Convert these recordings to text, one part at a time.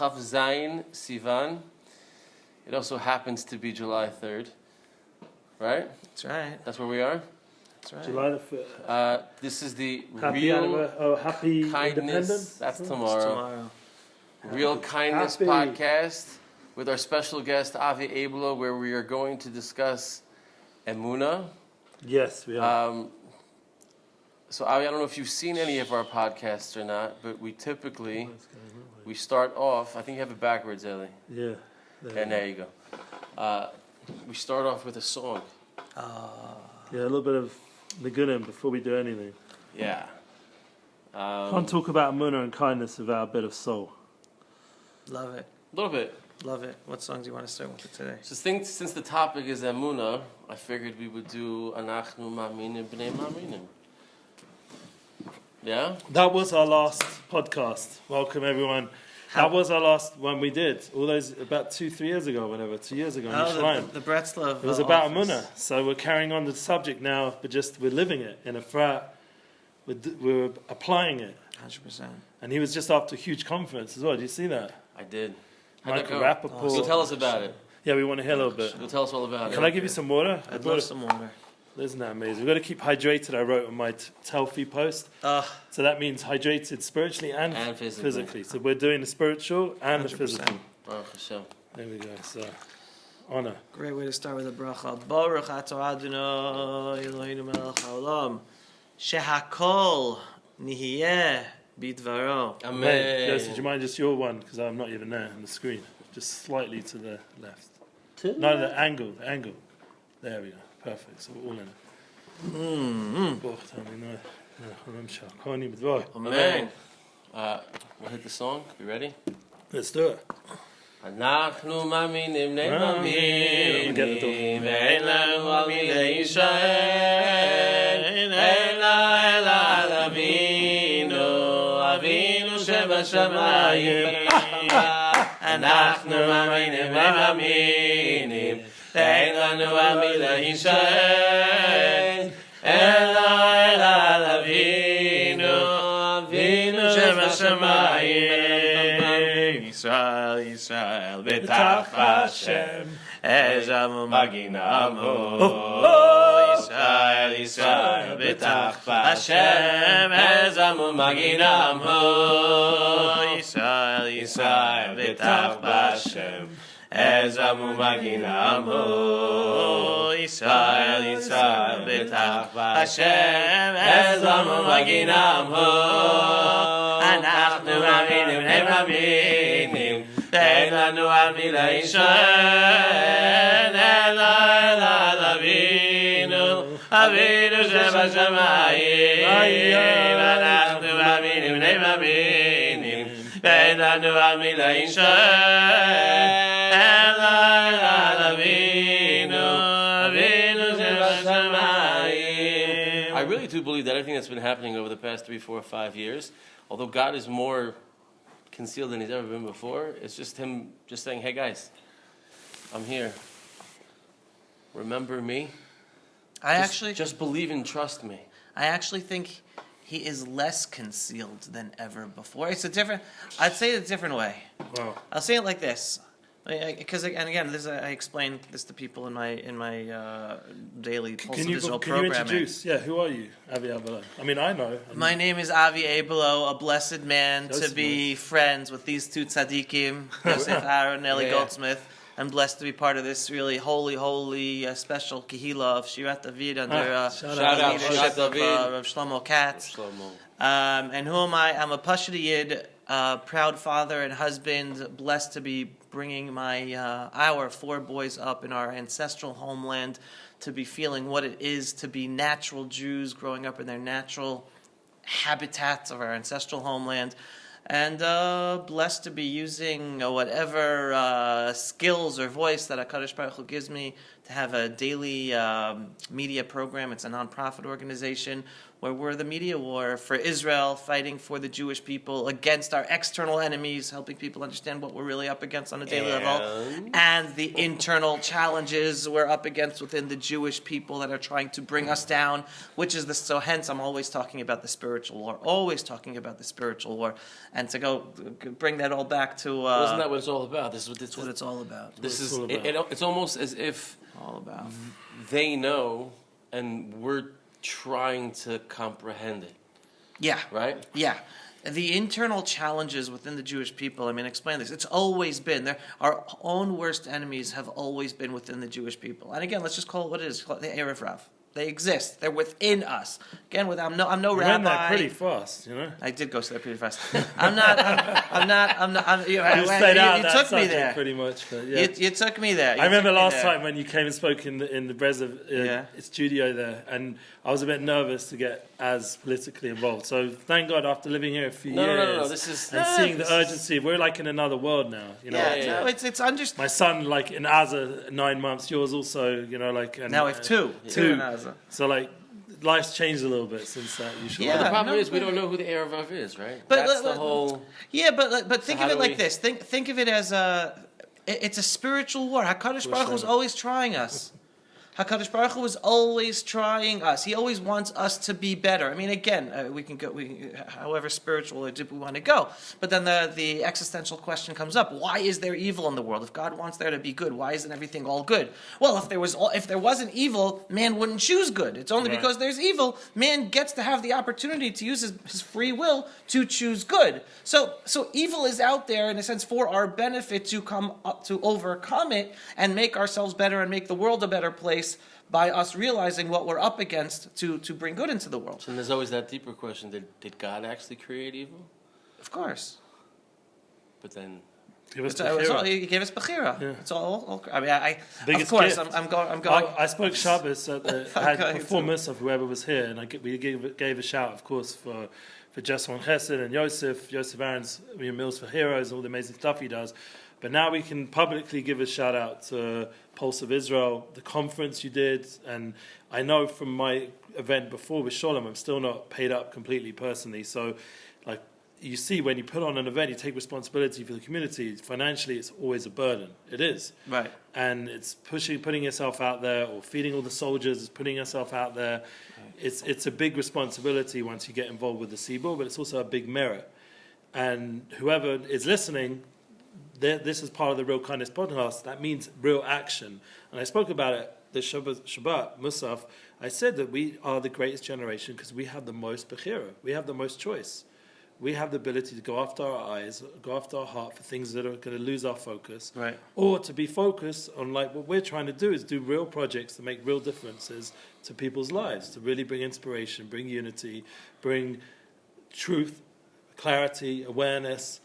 Chav Zayin Sivan. It also happens to be July 3rd. Right? That's right. That's where we are? That's right. July the 5th. This is the Happy happy kindness. Independence. That's It's tomorrow. tomorrow. Real Kindness Happy. Podcast with our special guest Avi Abelow, where we are going to discuss Emuna. Yes, we are. So Avi, I don't know if you've seen any of our podcasts or not, but we start off. I think you have it backwards, Eli. Yeah. And there you go. We start off with a song. Yeah, a little bit of Nagunim before we do anything. Yeah. Can't talk about Emuna and kindness without a bit of soul. Love it. A little bit. Love it. What song do you want to start with today? So since the topic is Emuna, I figured we would do Anachnu Ma'aminim B'nei Ma'aminim. Yeah? That was our last podcast. Welcome, everyone. That was our last one we did. All those, about 2 years ago, whatever, 2 years ago. The Bretzlav. It was about Emuna. So we're carrying on the subject now, but we're living it in a frat. We're applying it. 100%. And he was just after a huge conference as well. Did you see that? I did. How'd that Michael go? Rappaport. So tell us about it. Yeah, we want to hear a little bit. So tell us all about it. Can I give you some water? I'd love some water. Isn't that amazing? We've got to keep hydrated, I wrote on my Telfie post. So that means hydrated spiritually and physically. So we're doing the spiritual and 100%. The physical. Baruch Hashem. There we go. So, honor. Great way to start with a bracha. Baruch atah Adonai Eloheinu melech haolam shehakol nihiyeh bidvaro. Amen. Joseph, do you mind just your one? Because I'm not even there on the screen. Just slightly to the left. No, the angle. There we go. Perfect. So we're all in it. Amen. We'll hit the song. You ready? Let's do it. אנחנו מאמינים בני מאמינים Get the ואין לנו על מי להישען אלא על אבינו שבשמיים אנחנו מאמינים בני מאמינים ואין לנו על מי להישען אלא על אבינו שבשמיים ישראל בטח השם עזם מגינמו ישראל בטח השם עזם מגינמו ישראל בטח השם עזם מגינמו ישראל בטח השם עזם מגינמו אנחנו מאמינים מאמינים אין לנו על מי להישען אלא על אבינו שבשמיים אנחנו מאמינים מאמינים אין לנו על מי להישען אלא על אבינו שבשמיים. I really do believe that everything that's been happening over the past 3, 4, 5 years, although God is more concealed than he's ever been before, it's just him just saying, hey guys, I'm here. Remember me? Just believe and trust me. I actually think he is less concealed than ever before. I'd say it a different way. Wow. I'll say it like this. Because I explain this to people in my daily Pulse of Israel programming. Can you introduce? Yeah, who are you, Avi Abelow? I mean, I know. My name is Avi Abelow, a blessed man to be friends with these two tzaddikim, Yosef Aaron and Eli Goldsmith. I'm blessed to be part of this really holy, special kehila of Shirat David under the leadership of Rav Shlomo Katz. And who am I? I'm a Pashut Yid, proud father and husband, blessed to be bringing our 4 boys up in our ancestral homeland, to be feeling what it is to be natural Jews growing up in their natural habitats of our ancestral homeland, and blessed to be using whatever skills or voice that HaKadosh Baruch Hu gives me have a daily media program. It's a nonprofit organization where we're the media war for Israel, fighting for the Jewish people against our external enemies, helping people understand what we're really up against on a daily level, and the internal challenges we're up against within the Jewish people that are trying to bring us down, which is so hence I'm always talking about the spiritual war, and to go bring that all back to... Isn't that what it's all about? This is that's what it's all about. It's almost as if All about. they know and we're trying to comprehend it, Yeah. right? Yeah. The internal challenges within the Jewish people, I mean, explain this. It's always been there. Our own worst enemies have always been within the Jewish people. And again, let's just call it what it is. Call it the Erev Rav. They exist. They're within us. Again, I'm no You rabbi. went there pretty fast, you know. I did go there pretty fast. You stayed out you that took me subject there. pretty much, but yeah. You took me there. I remember last time when you came and spoke in the Breslov Yeah. studio there, and I was a bit nervous to get as politically involved. So thank God, after living here a few years, No. This is and seeing the urgency, we're like in another world now. You know, Yeah, no, it's understandable. my son, like in Gaza, 9 months. Yours also, you know, like and, Now we have two. two. in Gaza. So like, life's changed a little bit since that. You should. Yeah. the problem no, is we don't know who the Erev is, right? But That's let- the whole. Yeah, but think how of it do like we- this. Think of it as it's a spiritual war. Hakadosh Baruch Hu was always trying us. Hakadosh Baruch Hu was always trying us. He always wants us to be better. I mean, again, we can go, however spiritual or deep we want to go. But then the existential question comes up: why is there evil in the world? If God wants there to be good, why isn't everything all good? Well, if there wasn't evil, man wouldn't choose good. It's only because there's evil, man gets to have the opportunity to use his free will to choose good. So evil is out there in a sense for our benefit to come up to overcome it and make ourselves better and make the world a better place by us realizing what we're up against to bring good into the world. And there's always that deeper question: did God actually create evil? Of course. But then, Give us It's the all, hero. he gave us Bechira. Yeah. It's all I mean, of Biggest course, gift. I'm going. I spoke Shabbos at I Okay, had before too. Musaf, whoever was here, and we gave a shout, of course, for Jeswan Chesed and Yosef Aaron's Meals for Heroes, all the amazing stuff he does. But now we can publicly give a shout out to Pulse of Israel, the conference you did, and I know from my event before with Sholem, I'm still not paid up completely personally. So, like you see, when you put on an event, you take responsibility for the community. Financially, it's always a burden. It is. Right. And it's putting yourself out there, or feeding all the soldiers, is putting yourself out there. It's a big responsibility once you get involved with the Sibor, but it's also a big merit. And whoever is listening, this is part of the Real Kindness podcast. That means real action. And I spoke about it the Shabbat Musaf. I said that we are the greatest generation because we have the most bechira. We have the most choice. We have the ability to go after our eyes, go after our heart for things that are going to lose our focus. Right. Or to be focused on, like, what we're trying to do is do real projects to make real differences to people's lives, to really bring inspiration, bring unity, bring truth, clarity, awareness,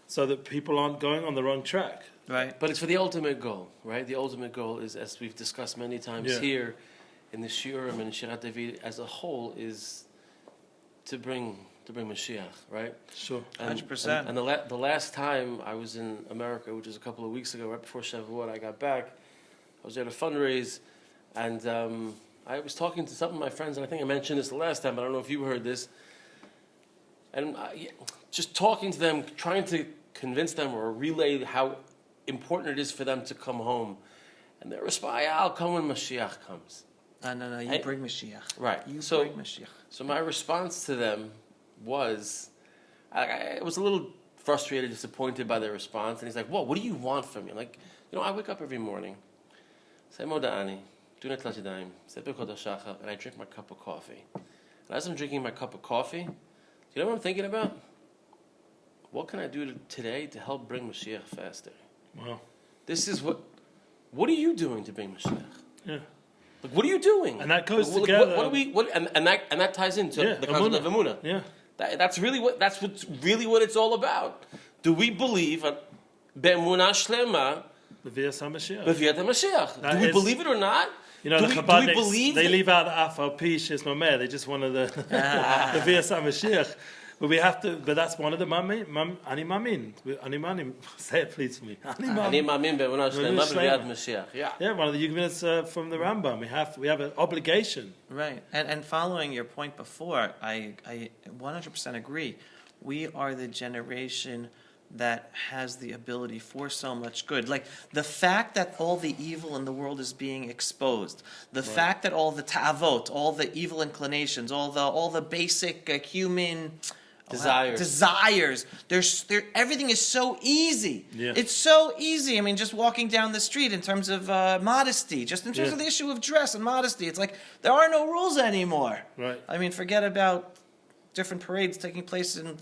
so that people aren't going on the wrong track. Right. but it's for the ultimate goal, right? The ultimate goal is, as we've discussed many times Yeah. here in the Shiurim and Shirat David as a whole, is to bring Mashiach, right? Sure. 100%. And the last time I was in America, which was a couple of weeks ago, right before Shavuot, I got back. I was at a fundraise, and I was talking to some of my friends, and I think I mentioned this the last time, but I don't know if you heard this. And just talking to them, trying to convince them or relay how important it is for them to come home. And their response, I'll come when Mashiach comes. No, you bring Mashiach. Right. You So- bring Mashiach. So my response to them was, I was a little frustrated, disappointed by their response. And he's like, "Whoa, what do you want from me?" I'm like, I wake up every morning, say Moda'ani, do Netilat Yadayim, say Birkot HaShachar, and I drink my cup of coffee. And as I'm drinking my cup of coffee, do you know what I'm thinking about? What can I do today to help bring Mashiach faster? Wow. This is what are you doing to bring Mashiach? Yeah. Like, what are you doing? And that goes What together. and that ties into Yeah, the concept of Emuna. Yeah. That's what's really what it's all about. Do we believe be'emuna shlema The Vias HaMashiach. b'viat HaMashiach? That Do we is- believe it or not? You know, do the we Chabadniks, believe they that- leave out the Afal Pish, Mameh. They just wanted the Vias HaMashiach. But we have to. But that's one of the ani mamin. Say it please for me. אני מאמין באמונה שלמה בביאת משיח. Yeah, one of the Yugminas from the Rambam. We have an obligation. Right, and following your point before, I 100% agree. We are the generation that has the ability for so much good. Like the fact that all the evil in the world is being exposed, the fact that all the ta'avot, all the evil inclinations, all the basic human desires, everything is so easy. Yeah. It's so easy. I mean, just walking down the street in terms of modesty, just in terms of the issue of dress and modesty, it's like there are no rules anymore. Right. I mean, forget about different parades taking place in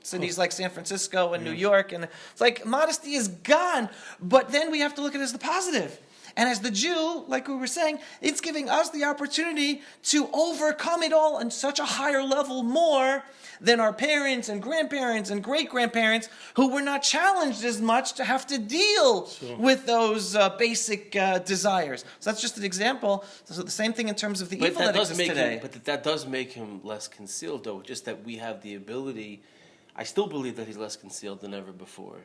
cities like San Francisco and New York, and it's like modesty is gone, but then we have to look at it as the positive. And as the Jew, like we were saying, it's giving us the opportunity to overcome it all on such a higher level more than our parents and grandparents and great-grandparents who were not challenged as much to have to deal with those basic desires. So that's just an example. So the same thing in terms of the evil that exists today. But that does make him less concealed, though, just that we have the ability. I still believe that he's less concealed than ever before.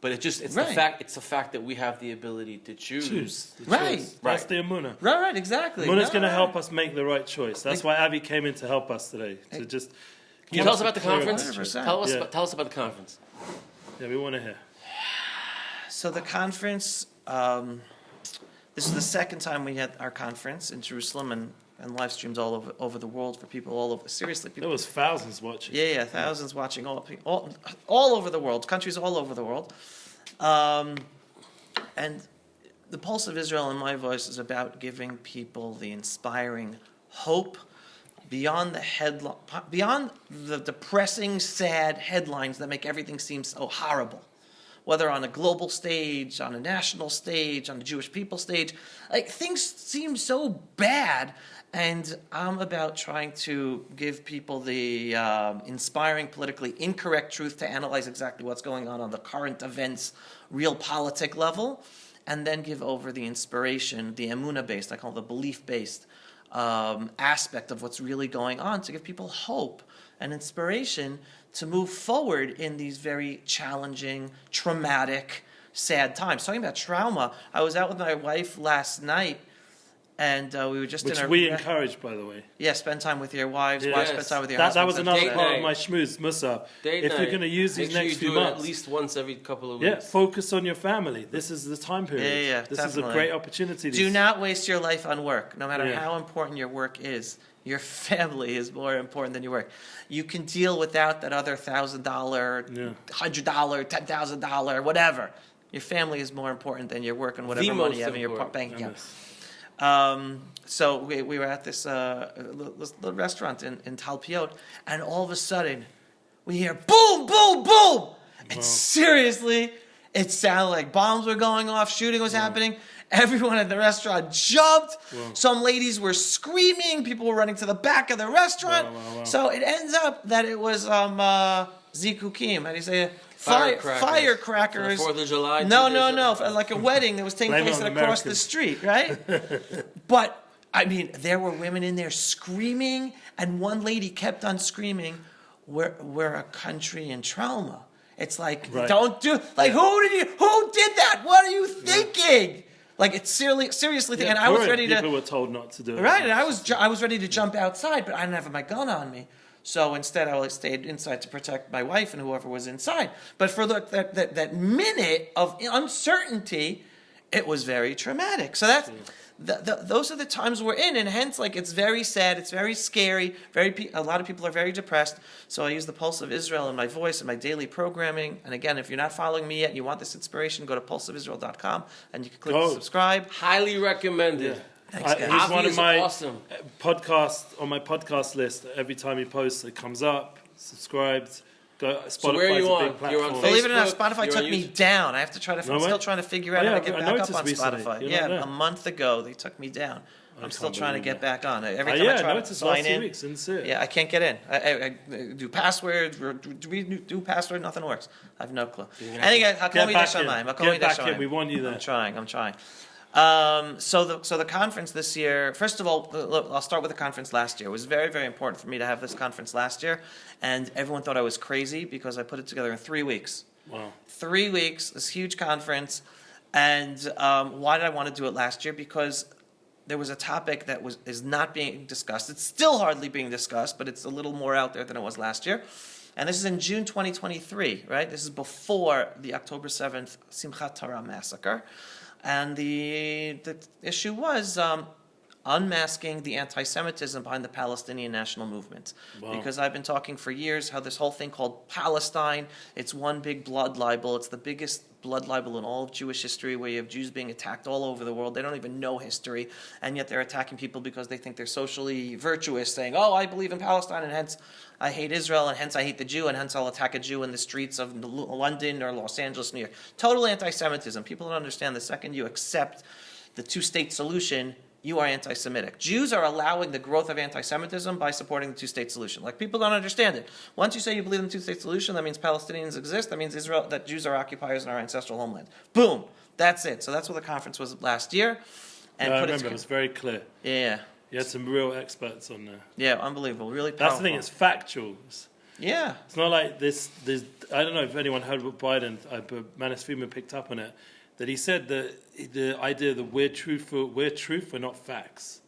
But it's the fact that we have the ability to choose. Right. That's the Emuna. Right, exactly. Emuna's going to help us make the right choice. That's why Avi came in to help us today. To just Can you tell us about the conference? 100%. Tell us about the conference. Yeah, we want to hear. So the conference, this is the second time we had our conference in Jerusalem, and live streams all over the world for people all over. Seriously, people. There was thousands watching. Yeah, thousands watching all over the world, countries all over the world. And the Pulse of Israel in my voice is about giving people the inspiring hope beyond the depressing, sad headlines that make everything seem so horrible. Whether on a global stage, on a national stage, on the Jewish people stage, like things seem so bad. And I'm about trying to give people the inspiring, politically incorrect truth to analyze exactly what's going on the current events, real politic level, and then give over the inspiration, the Emuna-based, I call it the belief-based aspect of what's really going on, to give people hope and inspiration to move forward in these very challenging, traumatic, sad times. Talking about trauma, I was out with my wife last night, and we were just Which in a... we encourage, by the way. Yeah, spend time with your wives. Yes. Wives spend time with your That husbands. was another Date part night. of my schmooze, Musa. Date If night. you're going to use these Make sure next you few do it months, at least once every couple of weeks. yeah, focus on your family. This is the time period. Yeah, This definitely. is a great opportunity. Do not waste your life on work, no matter Yeah. how important your work is. Your family is more important than your work. You can deal without that other $1,000, Yeah. $100, $10,000, whatever. Your family is more important than your work and whatever money most you have in your important. bank account. Yes. So we were at this little restaurant in Talpiot, and all of a sudden, we hear boom, boom, boom! And seriously, it sounded like bombs were going off, shooting was happening. Everyone at the restaurant jumped. Some ladies were screaming. People were running to the back of the restaurant. Wow. So it ends up that it was zikukim. How do you say it? Firecrackers. For the 4th of July. No, like a wedding that was taking Blame it place on across the Americans. street, right? But, I mean, there were women in there screaming, and one lady kept on screaming, we're a country in trauma. It's like, Right. don't do, like, who did that? What are you thinking? Like, it's seriously, Yeah, and I was correct. ready to, People were told not to do it. right, and I was ready to jump outside, but I didn't have my gun on me. So instead, I stayed inside to protect my wife and whoever was inside. But for that minute of uncertainty, it was very traumatic. So that's those are the times we're in, and hence, like, it's very sad, it's very scary. A lot of people are very depressed. So I use the Pulse of Israel in my voice and my daily programming. And again, if you're not following me yet, and you want this inspiration, go to pulseofisrael.com and you can click subscribe. Highly recommended. Yeah. Thanks, guys. He's one Avi of is my awesome. on my podcast list. Every time he posts, it comes up. Subscribed. Go. Spotify's So where are you a on? big platform. You're on Believe it or not, Facebook, Spotify you're on took me YouTube. down. I have to try to. No I'm way? still trying to figure out Oh, how yeah, to get I back up noticed on recently. Spotify. You're Yeah, not there. a month ago they took me down. I'm still can't trying to believe get back on. Every time Yeah, I try I to noticed sign last 2 in, weeks. Didn't see it. yeah, I can't get in. I do passwords, do password, nothing works. I have no clue. Anyway, Get back in. I'll call Get back in. We want you there. I'm trying. So the conference this year, first of all, look, I'll start with the conference last year. It was very, very important for me to have this conference last year, and everyone thought I was crazy because I put it together in 3 weeks. Wow. 3 weeks, this huge conference, and why did I want to do it last year? Because there was a topic that is not being discussed. It's still hardly being discussed, but it's a little more out there than it was last year. And this is in June 2023, right? This is before the October 7th Simchat Torah massacre. And the issue was unmasking the anti-Semitism behind the Palestinian national movement. Wow. Because I've been talking for years how this whole thing called Palestine, it's one big blood libel. It's the biggest blood libel in all of Jewish history, where you have Jews being attacked all over the world. They don't even know history, and yet they're attacking people because they think they're socially virtuous, saying, oh, I believe in Palestine, and hence I hate Israel, and hence I hate the Jew, and hence I'll attack a Jew in the streets of London or Los Angeles, New York. Total anti-Semitism. People don't understand the second you accept the two-state solution, you are anti-Semitic. Jews are allowing the growth of anti-Semitism by supporting the two-state solution. Like, people don't understand it. Once you say you believe in the two-state solution, that means Palestinians exist. That means that Jews are occupiers in our ancestral homeland. Boom. That's it. So that's what the conference was last year. And I remember, it was very clear. Yeah. You had some real experts on there. Yeah, unbelievable. Really powerful. That's the thing, it's factual. Yeah. It's not like this. I don't know if anyone heard what Biden, but Manis Friedman picked up on it, that he said that the idea that we're truth, we're not facts.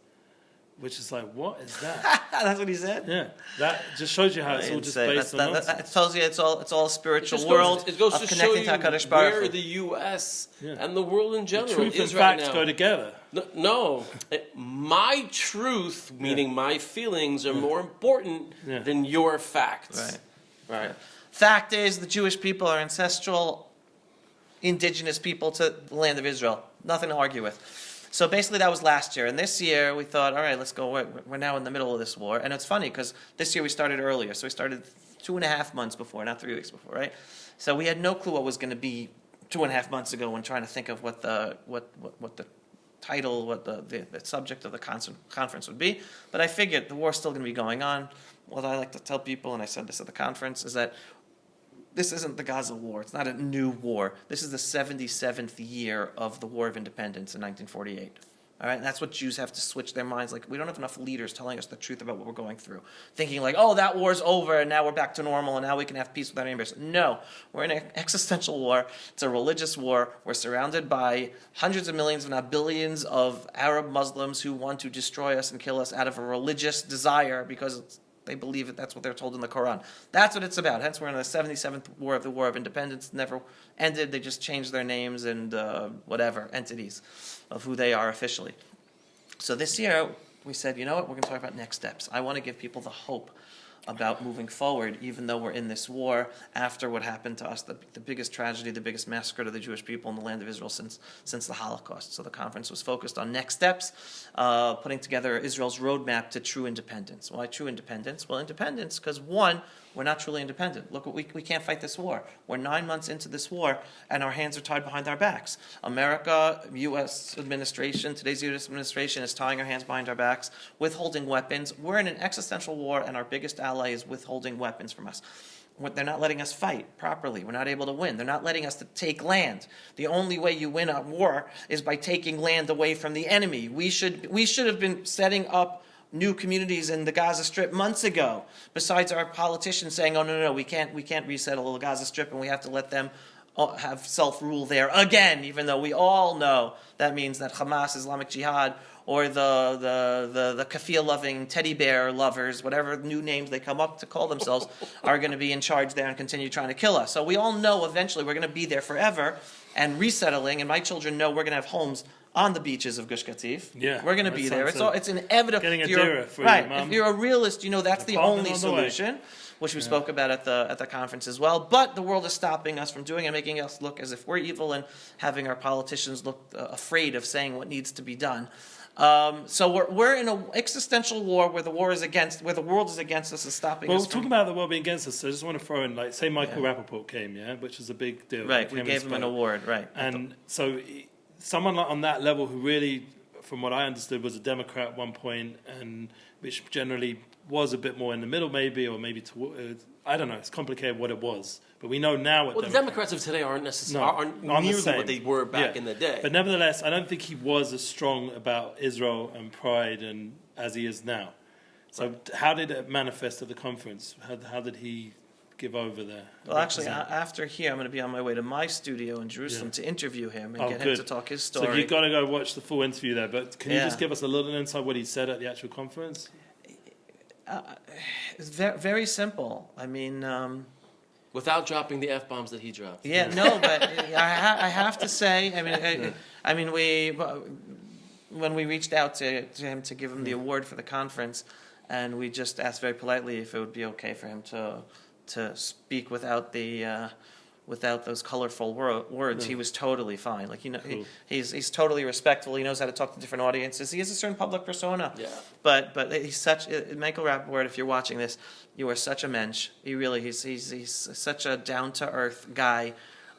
Which is like, what is that? That's what he said? Yeah. That just shows you how it's all just based on nonsense. It tells you it's all a spiritual world. It goes of to show connecting you to HaKadosh Baruch Hu. where the U.S. and the world in general Truth and is right facts now. go together. No. My truth, meaning my feelings, are more important than your facts. Right. Fact is, the Jewish people are ancestral, indigenous people to the land of Israel. Nothing to argue with. So basically that was last year. And this year we thought, all right, let's go. We're now in the middle of this war. And it's funny because this year we started earlier. So we started 2.5 months before, not 3 weeks before, right? So we had no clue what was going to be 2.5 months ago when trying to think of what the title, what the subject of the conference would be. But I figured the war's still going to be going on. What I like to tell people, and I said this at the conference, is that this isn't the Gaza war. It's not a new war. This is the 77th year of the War of Independence in 1948. All right, and that's what Jews have to switch their minds. Like, we don't have enough leaders telling us the truth about what we're going through. Thinking like, oh, that war's over, and now we're back to normal, and now we can have peace without any embarrassment. No, we're in an existential war. It's a religious war. We're surrounded by hundreds of millions, if not billions, of Arab Muslims who want to destroy us and kill us out of a religious desire because they believe it. That's what they're told in the Quran. That's what it's about. Hence, we're in the 77th war of the War of Independence. Never ended. They just changed their names and entities of who they are officially. So this year, we said, you know what? We're going to talk about next steps. I want to give people the hope about moving forward, even though we're in this war, after what happened to us, the biggest tragedy, the biggest massacre to the Jewish people in the land of Israel since the Holocaust. So the conference was focused on next steps, putting together Israel's roadmap to true independence. Why true independence? Well, independence, because one, we're not truly independent. Look, we can't fight this war. We're 9 months into this war, and our hands are tied behind our backs. America, U.S. administration, today's U.S. administration is tying our hands behind our backs, withholding weapons. We're in an existential war, and our biggest ally is withholding weapons from us. They're not letting us fight properly. We're not able to win. They're not letting us to take land. The only way you win a war is by taking land away from the enemy. We should have been setting up new communities in the Gaza Strip months ago. Besides our politicians saying, "Oh no, we can't resettle the Gaza Strip, and we have to let them have self-rule there again." Even though we all know that means that Hamas, Islamic Jihad, or the kafir-loving teddy bear lovers, whatever new names they come up to call themselves, are going to be in charge there and continue trying to kill us. So we all know eventually we're going to be there forever and resettling. And my children know we're going to have homes on the beaches of Gush Katif. Yeah, we're going to be there. It's inevitable. Getting a If you're- dira for right. your mum. If you're a realist, you know that's the Apartment only on the way. solution, which we spoke about at the conference as well. But the world is stopping us from doing it, making us look as if we're evil and having our politicians look afraid of saying what needs to be done. So we're in an existential war where the world is against us and stopping Well, us. talking about the world being against us, so I just want to throw in, like, say Michael Rappaport came, which is a big deal. Right, He we came gave and him an spoke. award, right. And so someone like on that level who really, from what I understood, was a Democrat at one point, and which generally was a bit more in the middle maybe, or maybe I don't know. It's complicated what it was, but we know now what. Well, the Democrats of today aren't nearly same. what they were back in the day. But nevertheless, I don't think he was as strong about Israel and pride and as he is now. So how did it manifest at the conference? How did he give over there? Well, actually, after here, I'm going to be on my way to my studio in Jerusalem to interview him and get him to talk his story. So you've got to go watch the full interview there. But can you just give us a little insight what he said at the actual conference? It's very simple. I mean... without dropping the F-bombs that he dropped. Yeah, no, but I have to say, when we reached out to him to give him the award for the conference, and we just asked very politely if it would be okay for him to speak without those colorful words, he was totally fine. Like, cool. He's totally respectful. He knows how to talk to different audiences. He has a certain public persona. Yeah. But he's such Michael Rappaport. If you're watching this, you are such a mensch. He's such a down to earth guy,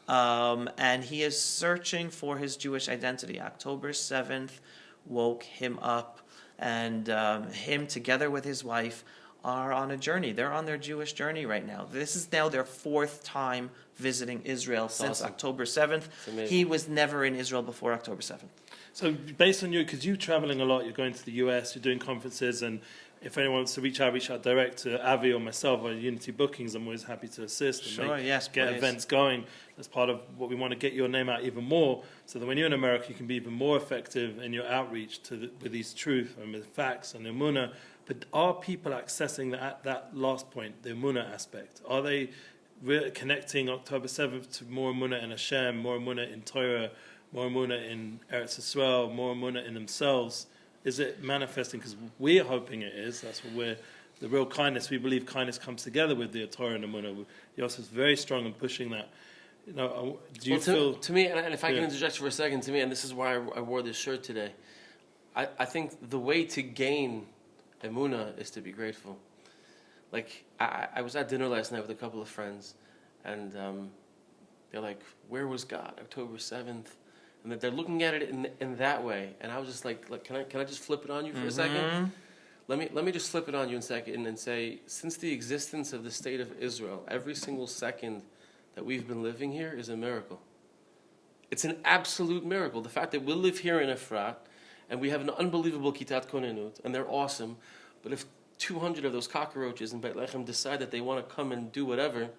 and he is searching for his Jewish identity. October 7th woke him up, and him together with his wife are on a journey. They're on their Jewish journey right now. This is now their 4th time visiting Israel since October 7th. He was never in Israel before October 7th. So based on you, because you're traveling a lot, you're going to the US, you're doing conferences, and if anyone wants to reach out direct to Avi or myself or Unity Bookings, I'm always happy to assist and get events going. That's part of what we want to get your name out even more, so that when you're in America, you can be even more effective in your outreach with these truth and with facts and Emuna. But are people accessing that last point, the Emuna aspect? Are they connecting October 7th to more Emuna in Hashem, more Emuna in Torah, more Emuna in Eretz Yisrael, more Emuna in themselves? Is it manifesting? Because we're hoping it is. That's what the real kindness. We believe kindness comes together with the Torah and Emuna. Yosef is very strong in pushing that. Do you feel... To me, and if I can interject for a second, to me, and this is why I wore this shirt today, I think the way to gain Emuna is to be grateful. Like, I was at dinner last night with a couple of friends, and they're like, where was God, October 7th? And that they're looking at it in that way. And I was just like can I just flip it on you for a second? Let me just flip it on you in a second and say, since the existence of the state of Israel, every single second that we've been living here is a miracle. It's an absolute miracle. The fact that we live here in Efrat, and we have an unbelievable Kitat Konenut, and they're awesome, but if 200 of those cockroaches in Beit Lechem decide that they want to come and do whatever,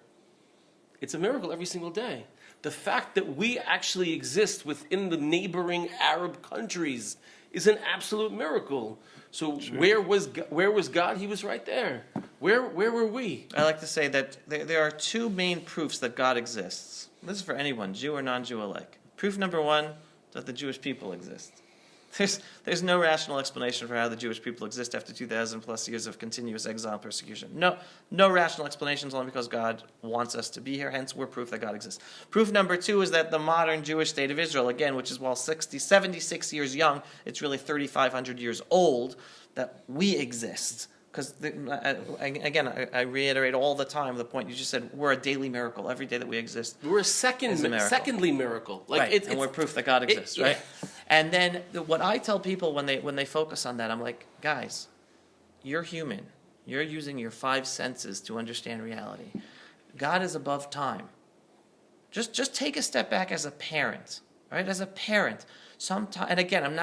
it's a miracle every single day. The fact that we actually exist within the neighboring Arab countries is an absolute miracle. So where was God? He was right there. Where were we? I like to say that there are 2 main proofs that God exists. This is for anyone, Jew or non-Jew alike. Proof number 1, that the Jewish people exist. There's no rational explanation for how the Jewish people exist after 2,000 plus years of continuous exile and persecution. No rational explanations, only because God wants us to be here. Hence, we're proof that God exists. Proof number 2 is that the modern Jewish state of Israel, again, which is 76 years young, it's really 3,500 years old, that we exist. Because, again, I reiterate all the time the point you just said, we're a daily miracle. Every day that we exist, we're a secondly miracle. Right, and we're proof that God exists, right? And then what I tell people when they focus on that, I'm like, guys, you're human. You're using your 5 senses to understand reality. God is above time. Just take a step back as a parent, right? As a parent. And again, I'm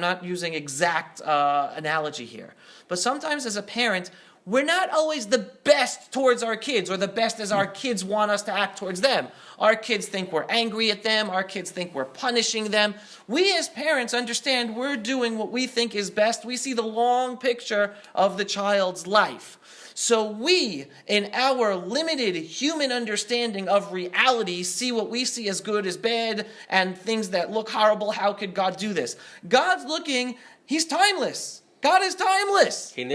not using exact analogy here, but sometimes as a parent, we're not always the best towards our kids or the best as our kids want us to act towards them. Our kids think we're angry at them. Our kids think we're punishing them. We as parents understand we're doing what we think is best. We see the long picture of the child's life. So we, in our limited human understanding of reality, see what we see as good, as bad, and things that look horrible. How could God do this? God's looking, He's timeless. God is timeless, right?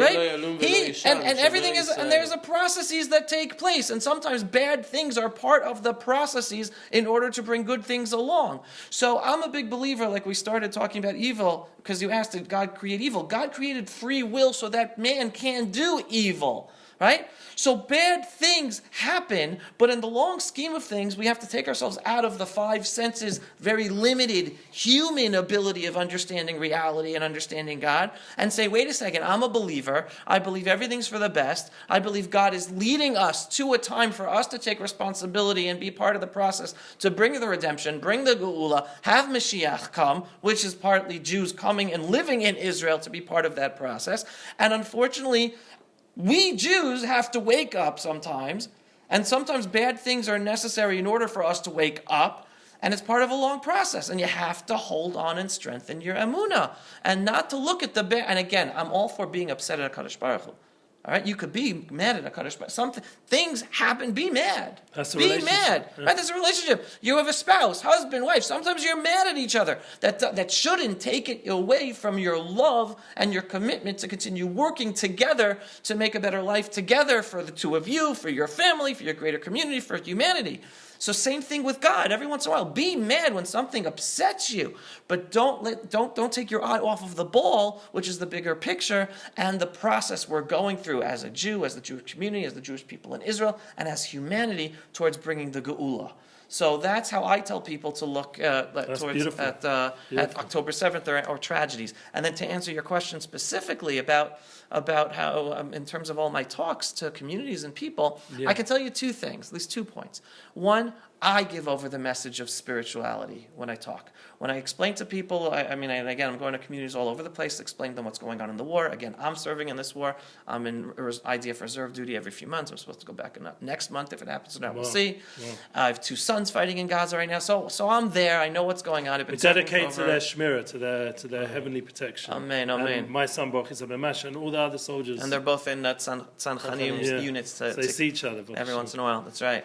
And everything is, and there's a processes that take place, and sometimes bad things are part of the processes in order to bring good things along. So I'm a big believer, like we started talking about evil, because you asked, did God create evil? God created free will so that man can do evil. right? So bad things happen, but in the long scheme of things, we have to take ourselves out of the five senses, very limited human ability of understanding reality and understanding God, and say, wait a second, I'm a believer. I believe everything's for the best. I believe God is leading us to a time for us to take responsibility and be part of the process to bring the redemption, bring the Geula, have Mashiach come, which is partly Jews coming and living in Israel to be part of that process. And unfortunately, we Jews have to wake up sometimes, and sometimes bad things are necessary in order for us to wake up, and it's part of a long process, and you have to hold on and strengthen your Emuna, and not to look at the bad. And again, I'm all for being upset at HaKadosh Baruch Hu. All right, you could be mad at HaKadosh Baruch Hu. Things happen, be mad. That's a be relationship. mad. Yeah. Right, that's a relationship. You have a spouse, husband, wife. Sometimes you're mad at each other. That shouldn't take it away from your love and your commitment to continue working together to make a better life together for the two of you, for your family, for your greater community, for humanity. So same thing with God. Every once in a while, be mad when something upsets you, but don't take your eye off of the ball, which is the bigger picture and the process we're going through as a Jew, as the Jewish community, as the Jewish people in Israel, and as humanity towards bringing the Geula. So that's how I tell people to look at October 7th or tragedies. And then to answer your question specifically about how, in terms of all my talks to communities and people, I can tell you two things, at least 2 points. One, I give over the message of spirituality when I talk. When I explain to people, I'm going to communities all over the place to explain to them what's going on in the war. Again, I'm serving in this war. I'm in IDF reserve duty every few months. I'm supposed to go back next month if it happens or not. We'll see. I have 2 sons fighting in Gaza right now. So I'm there. I know what's going on. I've been dedicated to their shmira, to their heavenly protection. Amen. And my son Baruch Mash and all the other soldiers. And they're both in Tzanchanim units. So they see each other. Every once in a while. That's right.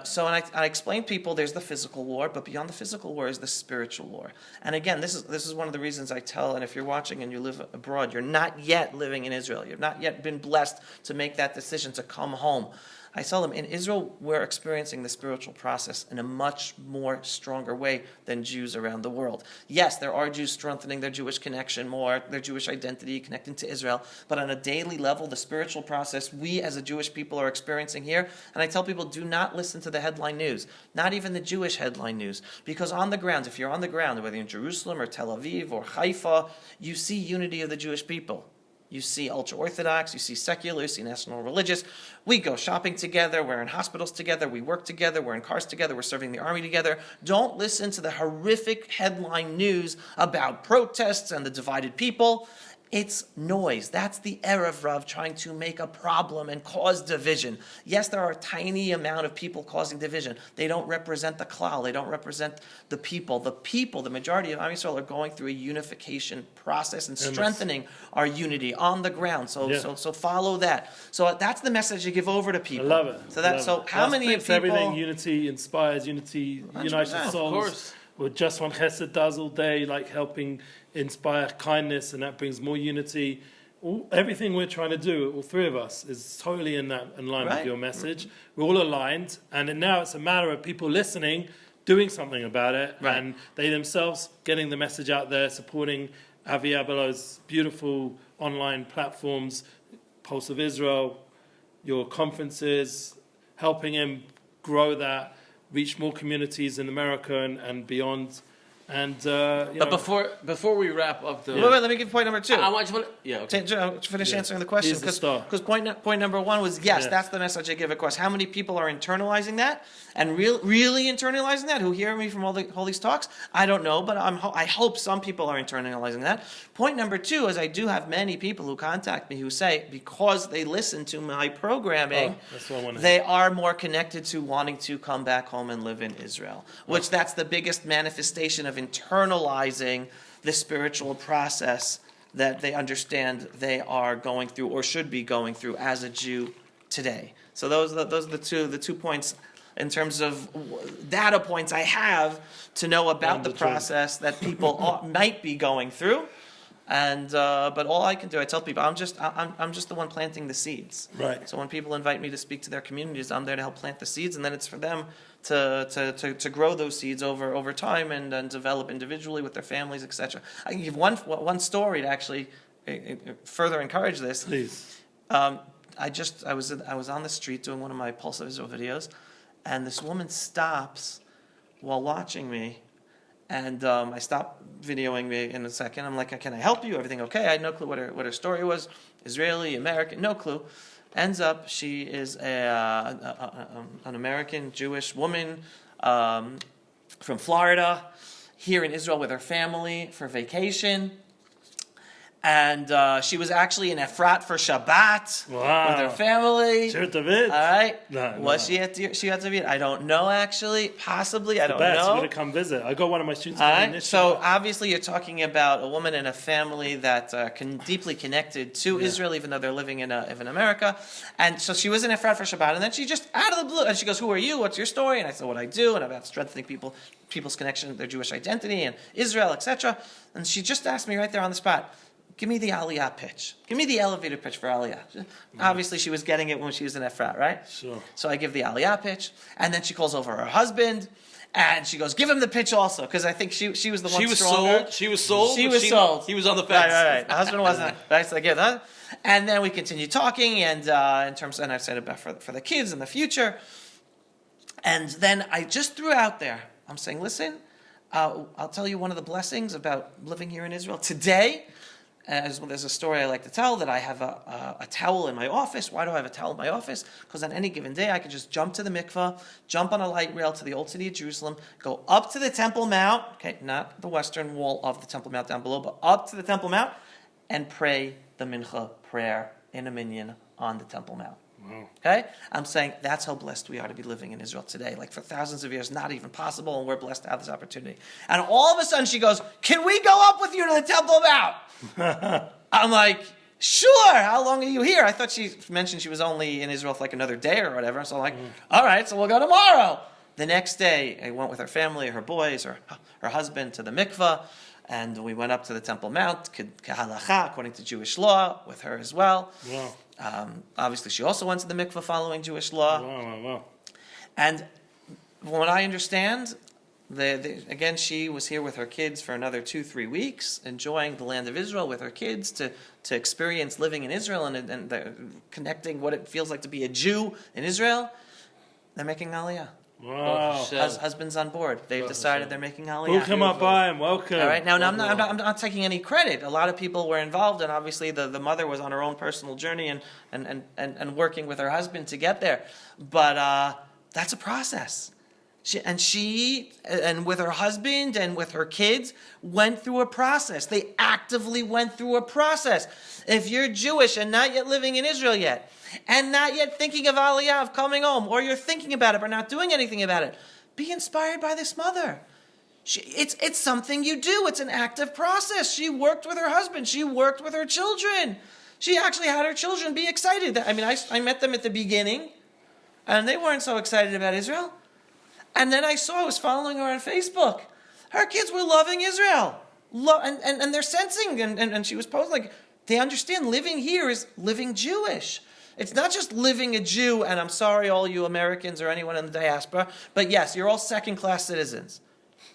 So I explain people there's the physical war, but beyond the physical war is the spiritual war. And again, this is one of the reasons I tell, and if you're watching and you live abroad, you're not yet living in Israel. You've not yet been blessed to make that decision to come home. I tell them, in Israel, we're experiencing the spiritual process in a much more stronger way than Jews around the world. Yes, there are Jews strengthening their Jewish connection more, their Jewish identity, connecting to Israel, but on a daily level, the spiritual process we as a Jewish people are experiencing here, and I tell people, do not listen to the headline news, not even the Jewish headline news, because on the ground, if you're on the ground, whether you're in Jerusalem or Tel Aviv or Haifa, you see unity of the Jewish people. You see ultra-Orthodox, you see secular, you see national religious. We go shopping together, we're in hospitals together, we work together, we're in cars together, we're serving the army together. Don't listen to the horrific headline news about protests and the divided people. It's noise. That's the Erev Rav trying to make a problem and cause division. Yes, there are a tiny amount of people causing division. They don't represent the klal. They don't represent the people. The majority of Am Yisrael are going through a unification process and strengthening our unity on the ground. So follow that. So that's the message you give over to people. I love it. How many people? Everything unity inspires, unity unites souls. Of course. What just one chesed does all day, like helping inspire kindness, and that brings more unity. Everything we're trying to do, all 3 of us, is totally in line with your message. We're all aligned, and now it's a matter of people listening, doing something about it, and they themselves getting the message out there, supporting Avi Abelow's beautiful online platforms, Pulse of Israel, your conferences, helping him grow that, reach more communities in America and beyond. And but before we wrap up the wait, let me give point number 2. To finish answering the question, because point number 1 was that's the message I give across. How many people are internalizing that and really internalizing that? Who hear me from all these talks? I don't know, but I hope some people are internalizing that. Point number 2 is I do have many people who contact me who say because they listen to my programming, they are more connected to wanting to come back home and live in Israel. Which that's the biggest manifestation of internalizing the spiritual process that they understand they are going through or should be going through as a Jew today. So those are the two points in terms of data points I have to know about the process that people might be going through. And but all I can do, I tell people, I'm just the one planting the seeds. Right. So when people invite me to speak to their communities, I'm there to help plant the seeds, and then it's for them to grow those seeds over time and develop individually with their families, etc. I can give one story to actually further encourage this. Please. I was on the street doing one of my Pulse of Israel videos, and this woman stops while watching me, and I stopped videoing me in a second. I'm like, can I help you? Everything okay? I had no clue what her story was. Israeli, American, no clue. Ends up, she is an American Jewish woman from Florida, here in Israel with her family for vacation. And she was actually in Efrat for Shabbat with her family. Sure, David. All right. No, Was she at David? I don't know, actually. Possibly. I don't know. You're going to come visit. I got one of my students. All right. So obviously you're talking about a woman and a family that deeply connected to Israel, even though they're living in America. And so she was in Efrat for Shabbat. And then she just, out of the blue, and she goes, who are you? What's your story? And I said, what I do, and about strengthening people's connection, their Jewish identity, and Israel, etc. And she just asked me right there on the spot, give me the Aliah pitch. Give me the elevator pitch for Aliah. Obviously, she was getting it when she was in Efrat, right? Sure. So I give the Aliah pitch, and then she calls over her husband, and she goes, give him the pitch also, because I think she was the one She was stronger. sold. She was sold. She was sold. He was on the fence. Right. The husband wasn't. Right, so I give that. And then we continue talking, and and I've said about for the kids in the future. And then I just threw out there, I'm saying, listen, I'll tell you one of the blessings about living here in Israel today. There's a story I like to tell that I have a towel in my office. Why do I have a towel in my office? Because on any given day I could just jump to the mikveh, jump on a light rail to the old city of Jerusalem, go up to the Temple Mount, okay, not the western wall of the Temple Mount down below, but up to the Temple Mount, and pray the mincha prayer in a minyan on the Temple Mount. Wow. Okay? I'm saying that's how blessed we are to be living in Israel today. Like for thousands of years, not even possible, and we're blessed to have this opportunity. And all of a sudden she goes, can we go up with you to the Temple Mount? I'm like, sure, how long are you here? I thought she mentioned she was only in Israel for like another day or whatever. So I'm like, all right, so we'll go tomorrow. The next day, I went with her family, her boys, her husband to the mikveh, and we went up to the Temple Mount, kehalacha, according to Jewish law, with her as well. Wow. Obviously, she also went to the mikveh following Jewish law. Wow. And from what I understand, again, she was here with her kids for another 2-3 weeks, enjoying the land of Israel with her kids to experience living in Israel and connecting what it feels like to be a Jew in Israel. They're making Aliyah. Wow. Husbands on board. They've decided they're making Aliyah. Welcome up by and welcome. All right. Now, I'm not taking any credit. A lot of people were involved, and obviously the mother was on her own personal journey and working with her husband to get there. But that's a process. She with her husband and with her kids went through a process. They actively went through a process. If you're Jewish and not yet living in Israel yet, and not yet thinking of Aliyah, of coming home, or you're thinking about it but not doing anything about it, be inspired by this mother. It's something you do. It's an active process. She worked with her husband. She worked with her children. She actually had her children be excited. I met them at the beginning, and they weren't so excited about Israel. And then I was following her on Facebook. Her kids were loving Israel. And they're sensing, and she was posting, like, they understand living here is living Jewish. It's not just living a Jew, and I'm sorry, all you Americans or anyone in the diaspora, but yes, you're all second-class citizens.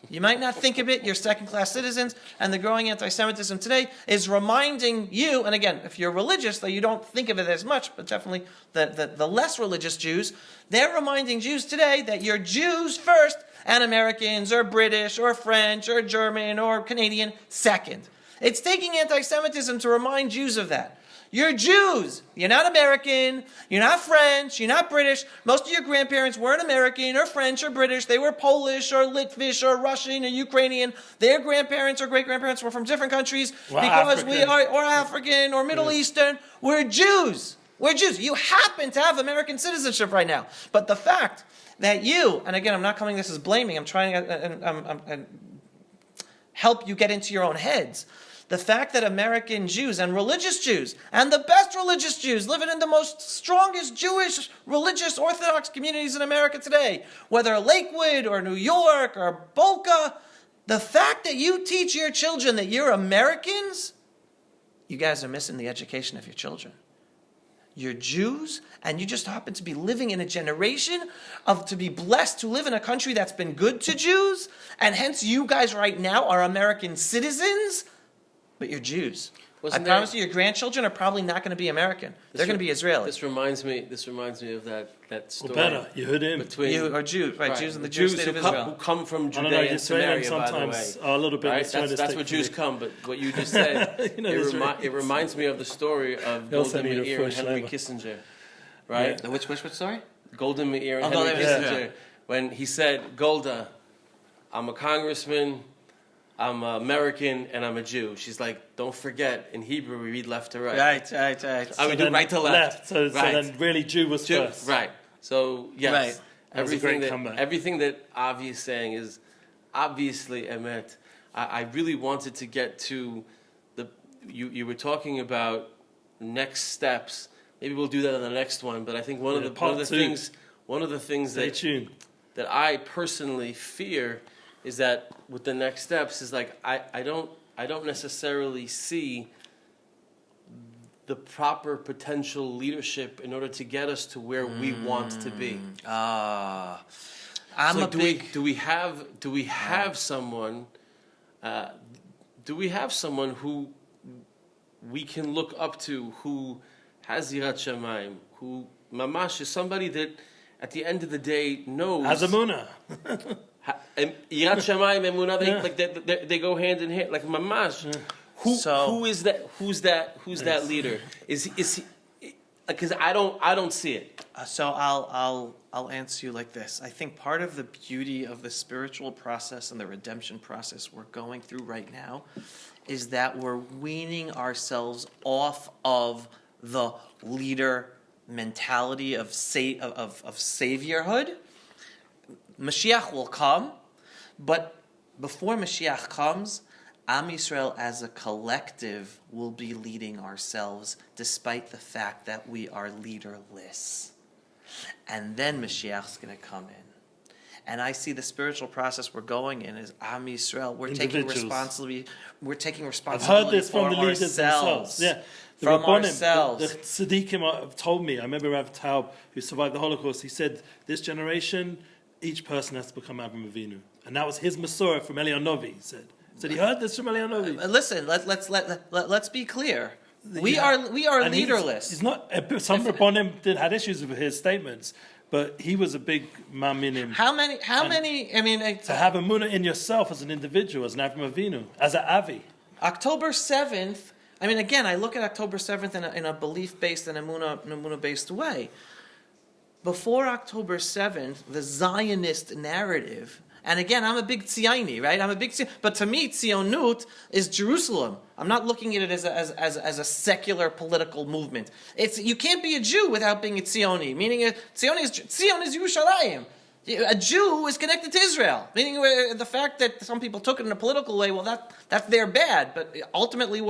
You might not think of it, you're second-class citizens, and the growing anti-Semitism today is reminding you, and again, if you're religious, though you don't think of it as much, but definitely the less religious Jews, they're reminding Jews today that you're Jews first, and Americans, or British, or French, or German, or Canadian second. It's taking anti-Semitism to remind Jews of that. You're Jews. You're not American. You're not French. You're not British. Most of your grandparents weren't American or French or British. They were Polish or Litvish or Russian or Ukrainian. Their grandparents or great-grandparents were from different countries because we are, or African or Middle Eastern. We're Jews. We're Jews. You happen to have American citizenship right now. But the fact that you, and again, I'm not coming this as blaming. I'm trying to help you get into your own heads. The fact that American Jews and religious Jews and the best religious Jews living in the most strongest Jewish religious Orthodox communities in America today, whether Lakewood or New York or Boca, the fact that you teach your children that you're Americans, you guys are missing the education of your children. You're Jews, and you just happen to be living in a generation to be blessed to live in a country that's been good to Jews, and hence you guys right now are American citizens. But you're Jews. Wasn't I promise you, your grandchildren are probably not going to be American. They're going to be Israeli. This reminds me of that story. better, you heard him. Between You are Jews, right? Jews in the Jewish state of who Israel. come from I don't know, Judea and Israelis Samaria, by the way. sometimes are a little bit Right? That's nationalistic where for Jews me. come. But what you just said, You know, it reminds me of the story of They also Golda need a Meir and fresh Henry labor. Kissinger, right? Which story? Golda Meir and Oh, Henry Golda Meir, Kissinger. yeah. When he said, Golda, I'm a congressman, I'm American, and I'm a Jew. She's like, don't forget, in Hebrew we read left to right. Right. I would do then right to left. So Right. then really Jew was Jew, first. right. So, yes. Right. That was a great comeback. Everything that Avi is saying is obviously emet. I really wanted to get to you were talking about next steps. Maybe we'll do that on the next one, but I think one of the things Stay tuned. that I personally fear is that with the next steps is like I don't necessarily see the proper potential leadership in order to get us to where we want to be. I'm So a big. do we have someone who we can look up to, who has Yirat Shamayim, who mamash is somebody that at the end of the day knows As Emuna. Yirat Shamayim, Emuna, they go hand in hand, like mamash. Who is that? Who's that leader? Is he? Because I don't see it. So I'll answer you like this. I think part of the beauty of the spiritual process and the redemption process we're going through right now is that we're weaning ourselves off of the leader mentality of saviorhood. Mashiach will come, but before Mashiach comes, Am Yisrael as a collective will be leading ourselves despite the fact that we are leaderless. And then Mashiach's going to come in. And I see the spiritual process we're going in is Am Yisrael. We're taking responsibility. We're taking I've responsibility heard this from the leaders themselves. Yeah, the From Rabbonim, ourselves. The Tzaddikim have told me. I remember Rav Taub, who survived the Holocaust. He said, "This generation, each person has to become Avram Avinu," and that was his Masorah from Eliyahu Novi. He said he heard this from Eliyahu Novi. Listen, let's be clear. We are And leaderless. He's not. Some Rabbonim had issues with his statements, but he was a big maminim. How many? I mean, To have Emuna in yourself as an individual, as an Avram Avinu, as an Avi. October 7th, I mean, again, I look at October 7th in a belief-based and Emuna-based way. Before October 7th, the Zionist narrative, and again, I'm a big Tzioni, right? But to me, Tzionut is Jerusalem. I'm not looking at it as a secular political movement. You can't be a Jew without being a Tzioni, meaning Tzion is Yerushalayim. A Jew is connected to Israel, meaning the fact that some people took it in a political way, well, that's their bad. But ultimately,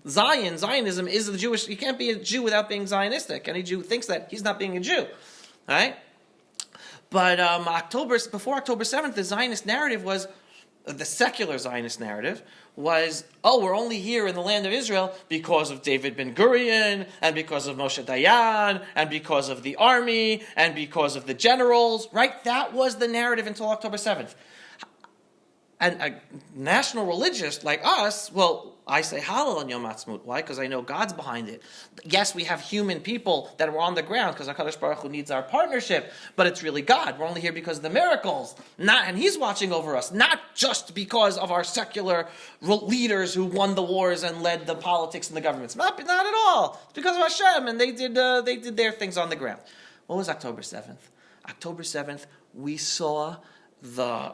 Zionism is the Jewish. You can't be a Jew without being Zionistic. Any Jew who thinks that, he's not being a Jew, right? But before October 7th, the Zionist narrative was, the secular Zionist narrative was, we're only here in the land of Israel because of David Ben Gurion, and because of Moshe Dayan, and because of the army, and because of the generals, right? That was the narrative until October 7th. And a national religious like us, well, I say Hallel on Yom Ha'atzmaut. Why? Because I know God's behind it. Yes, we have human people that are on the ground because HaKadosh Baruch Hu needs our partnership, but it's really God. We're only here because of the miracles, and He's watching over us, not just because of our secular leaders who won the wars and led the politics and the governments. Not at all. It's because of Hashem, and they did their things on the ground. What was October 7th? October 7th, we saw the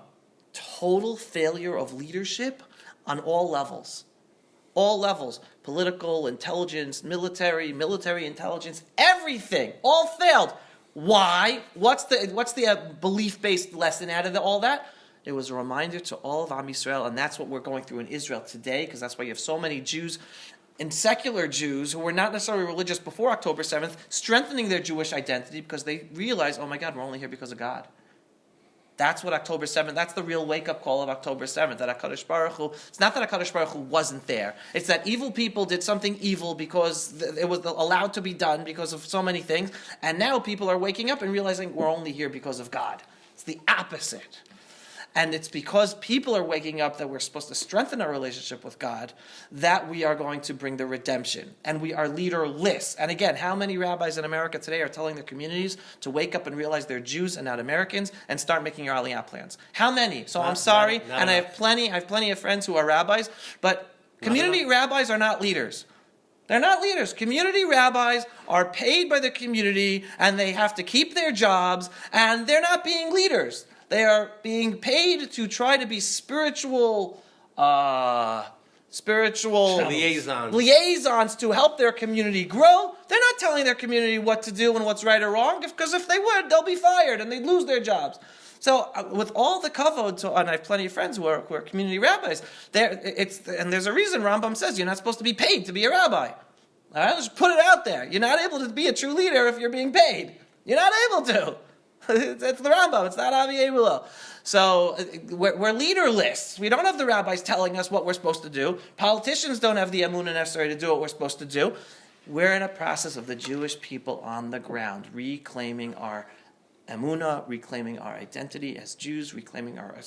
total failure of leadership on all levels. All levels. Political, intelligence, military intelligence, everything. All failed. Why? What's the belief-based lesson out of all that? It was a reminder to all of Am Yisrael, and that's what we're going through in Israel today, because that's why you have so many Jews and secular Jews who were not necessarily religious before October 7th, strengthening their Jewish identity because they realize, oh my God, we're only here because of God. That's what October 7th, that's the real wake-up call of October 7th, that HaKadosh Baruch Hu, it's not that HaKadosh Baruch Hu wasn't there. It's that evil people did something evil because it was allowed to be done because of so many things, and now people are waking up and realizing we're only here because of God. It's the opposite. And it's because people are waking up that we're supposed to strengthen our relationship with God that we are going to bring the redemption. And we are leaderless. And again, how many rabbis in America today are telling their communities to wake up and realize they're Jews and not Americans and start making your Aliyah plans? How many? So I'm sorry, and I have plenty of friends who are rabbis, but community rabbis are not leaders. They're not leaders. Community rabbis are paid by the community and they have to keep their jobs, and they're not being leaders. They are being paid to try to be spiritual liaisons to help their community grow. They're not telling their community what to do and what's right or wrong, because if they would, they'll be fired and they'd lose their jobs. So with all the kavod, and I have plenty of friends who are community rabbis, and there's a reason Rambam says you're not supposed to be paid to be a rabbi. All right, just put it out there. You're not able to be a true leader if you're being paid. You're not able to. It's the Rambam. It's not Avi Abelow. So we're leaderless. We don't have the rabbis telling us what we're supposed to do. Politicians don't have the Emuna necessary to do what we're supposed to do. We're in a process of the Jewish people on the ground reclaiming our Emuna, reclaiming our identity as Jews, reclaiming our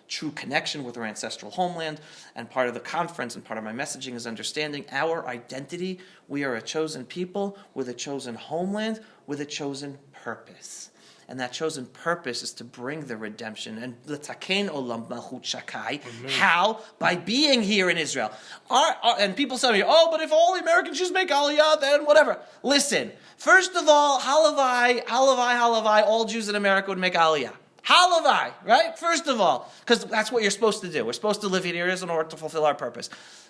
true connection with our ancestral homeland. And part of the conference and part of my messaging is understanding our identity. We are a chosen people with a chosen homeland, with a chosen purpose. And that chosen purpose is to bring the redemption and l'taken olam malchut shakai. How? By being here in Israel. And people say, oh, but if all the American Jews make Aliyah, then whatever. Listen, first of all, halavai, all Jews in America would make Aliyah. Halavai, right? First of all, because that's what you're supposed to do. We're supposed to live here in order to fulfill our purpose.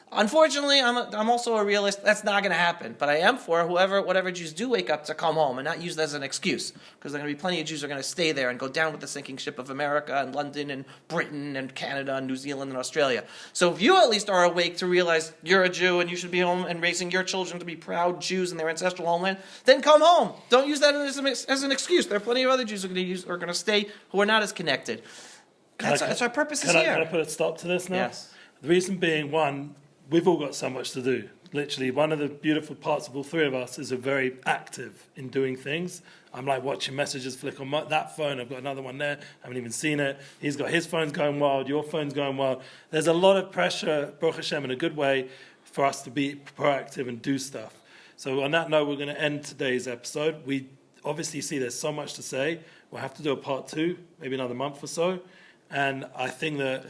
Unfortunately, I'm also a realist. That's not going to happen. But I am for whatever Jews do wake up to come home and not use that as an excuse. Because there are going to be plenty of Jews who are going to stay there and go down with the sinking ship of America and London and Britain and Canada and New Zealand and Australia. So if you at least are awake to realize you're a Jew and you should be home and raising your children to be proud Jews in their ancestral homeland, then come home. Don't use that as an excuse. There are plenty of other Jews who are going to stay who are not as connected. That's our purpose is here. Can I put a stop to this now? Yes. The reason being, one, we've all got so much to do. Literally, one of the beautiful parts of all three of us is we're very active in doing things. I'm like watching messages flick on that phone. I've got another one there. I haven't even seen it. He's got his phone's going wild. Your phone's going wild. There's a lot of pressure, Baruch Hashem, in a good way, for us to be proactive and do stuff. So on that note, we're going to end today's episode. We obviously see there's so much to say. We'll have to do a part 2, maybe another month or so. And I think that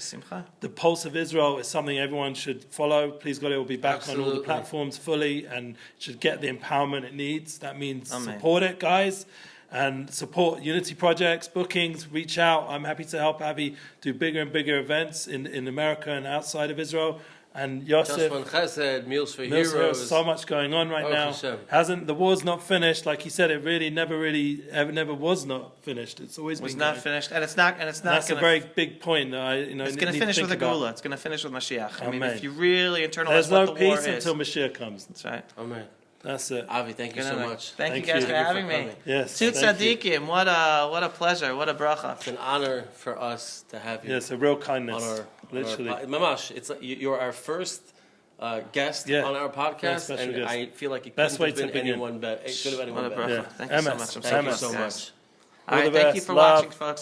the Pulse of Israel is something everyone should follow. Please God, it will be back on all the platforms fully and should get the empowerment it needs. That means support it, guys, and support Unity projects, bookings, reach out. I'm happy to help Avi do bigger and bigger events in America and outside of Israel. And Yosef, Chesed, Meals for Heroes. So much going on right now. The war's not finished, like he said. It really never was not finished. It's always been not finished, and it's not. That's a very big point. That it's going to finish with a Geula. It's going to finish with Mashiach. I mean, if you really internalize there's what no the war peace is, until Mashiach comes. That's right. Amen. That's it. Avi, thank you so much. Thank you guys for having me. Yes. Two tzaddikim. What a pleasure. What a bracha. It's an honor for us to have you. Yes, a real kindness. Literally, Mamash. It's you're our first guest on our podcast, and guest. I feel like it couldn't have been anyone better. It could have been anyone better. Thank you so much. Thank you so much. All right, thank you for watching, folks.